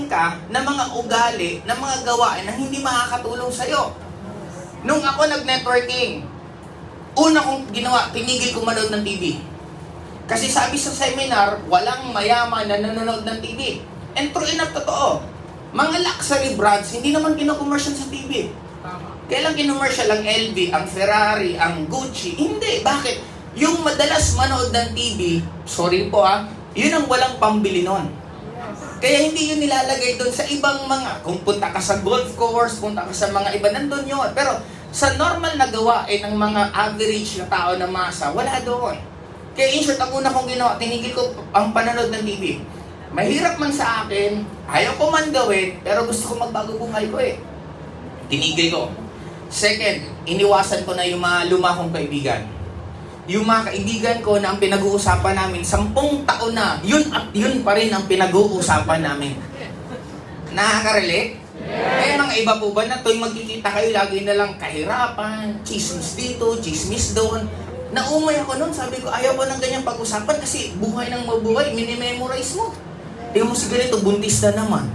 ka ng mga ugali, ng mga gawain na hindi makakatulong sa'yo. Nung ako nag-networking, una kong ginawa, tinigil ko manood ng TV. Kasi sabi sa seminar, walang mayaman na nanonood ng TV. And true enough, totoo. Mga luxury brands, hindi naman kino-commercial sa TV. Kailan kino-commercial ang LV, ang Ferrari, ang Gucci? Hindi. Bakit? Yung madalas manood ng TV, sorry po yun ang walang pambili nun. Kaya hindi yun nilalagay doon sa ibang mga, kung punta ka sa golf course, punta ka sa mga iba, nandun yun. Pero sa normal na gawain ng mga average na tao na masa, wala doon. Kaya in short, ang una kong ginawa, tinigil ko ang panonood ng TV. Mahirap man sa akin, ayaw ko man gawin, pero gusto ko magbago buhay ko eh. Tinigil ko. Second, iniwasan ko na yung mga lumahong kaibigan. Yung mga kaibigan ko na ang pinag-uusapan namin, 10 taon na, yun at yun pa rin ang pinag-uusapan namin. Nakaka-relate? Eh, mga iba po ba na tuwing magkikita kayo, lagi na lang kahirapan, chismis dito, chismis doon. Naumay ako nun, sabi ko, ayaw ko ng ganyang pag-usapan kasi buhay ng mabuhay, minimemorize mo. Tingnan mo si ganito, buntis na naman.